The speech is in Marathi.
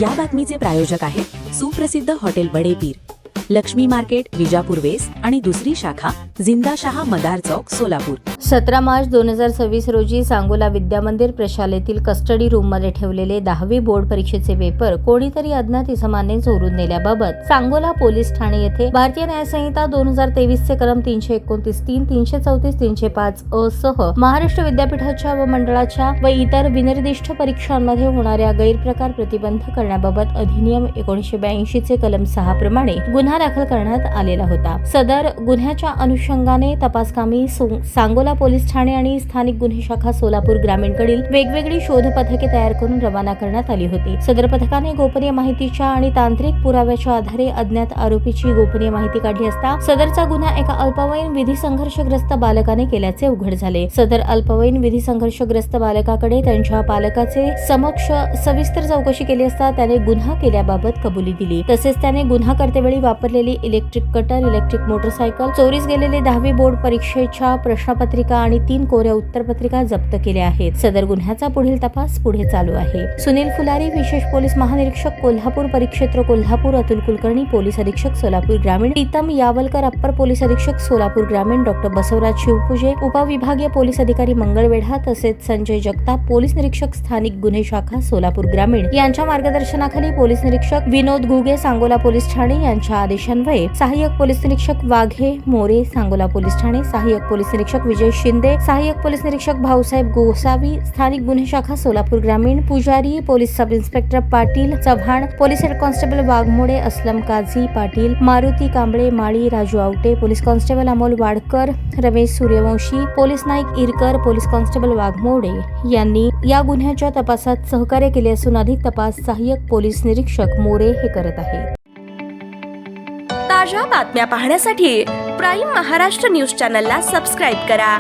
या बातमीचे प्रायोजक आहेत सुप्रसिद्ध hotel Badepeer, Laxmi market, Vijapur west आणि दुसरी शाखा जिंदाशहा मदार चौक, सोलापूर। 17 मार्च 2026 रोजी सांगोला विद्यामंदिर प्रशालेतील कस्टडी रूममध्ये ठेवलेले 10वी बोर्ड परीक्षेचे पेपर कोणीतरी अज्ञात इसमाने चोरून नेल्याबाबत सांगोला पोलीस ठाणे येथे भारतीय न्याय संहिता 2023 चे कलम 329 3, 334, 305 अ सह महाराष्ट्र विद्यापीठाच्या व मंडळाच्या व इतर विनिर्दिष्ट परीक्षांमध्ये होणाऱ्या गैरप्रकार प्रतिबंध करण्याबाबत अधिनियम 1982 चे कलम 6 प्रमाणे गुन्हा दाखल करण्यात आलेला होता। सदर गुन्ह्याच्या अनुषंगाने तपासकामी सांगोला पोलीस ठाणे आणि स्थानिक गुन्हे शाखा सोलापूर ग्रामीणकडील वेगवेगळी शोध पथके तयार करून रवाना करण्यात आली होती। सदर पथकाने गोपनीय माहितीच्या आणि तांत्रिक पुराव्याच्या आधारे अज्ञात आरोपीची गोपनीय माहिती काढली असता सदरचा गुन्हा एका अल्पवयीन विधी संघर्षग्रस्त बालकाने केल्याचे उघड झाले। सदर अल्पवयीन विधी संघर्षग्रस्त बालकाकडे त्यांच्या पालकाचे समक्ष सविस्तर चौकशी केली असता त्याने गुन्हा केल्याबाबत कबुली दिली। तसेच त्याने गुन्हा करतेवेळी वापरलेली इलेक्ट्रिक कटर, इलेक्ट्रिक मोटरसायकल, चोरीस गेलेले 10वी बोर्ड परीक्षेच्या प्रश्नपत्रिका आणि 3 कोऱ्या उत्तरपत्रिका जप्त केल्या आहेत। सदर गुन्ह्याचा पुढील तपास पुढे चालू आहे। सुनील फुलारी, विशेष पोलीस महानिरीक्षक कोल्हापूर परिक्षेत्र कोल्हापूर, अतुल कुलकर्णी, पोलीस अधीक्षक सोलापूर ग्रामीण, प्रीतम यावलकर, अप्पर पोलीस अधीक्षक सोलापूर ग्रामीण, डॉक्टर बसवराज शिवपूजे, उपविभागीय पोलीस अधिकारी मंगळवेढा, तसेच संजय जगताप, पोलीस निरीक्षक स्थानिक गुन्हे शाखा सोलापूर ग्रामीण यांच्या मार्गदर्शनाखाली पोलीस निरीक्षक विनोद घुगे, सांगोला पोलीस ठाणे यांच्या आदेशान्वये सहाय्यक पोलीस निरीक्षक वाघे मोरे, सांगोला पोलीस ठाणे, सहाय्यक पोलीस निरीक्षक विजय शिंदे, सहाय्यक पोलीस निरीक्षक भाऊसाहेब गोसावी, स्थानिक गुन्हे शाखा सोलापूर ग्रामीण, Pujari police sub inspector Patil Chavan, police head constable Waghmode, Aslam Kazi Patil, Maruti Kamble Mali, Raju Awate, police constable Amol Wadkar, Ramesh Suryawanshi, police Naik Irkar, police constable Waghmode यांनी या गुन्ह्याच्या तपासात सहकार्य केले असून अधिक तपास सहाय्यक पोलीस निरीक्षक मोरे हे करत आहेत। ताज्या बातम्या पाहण्यासाठी प्राईम महाराष्ट्र न्यूज चॅनलला सबस्क्राईब करा।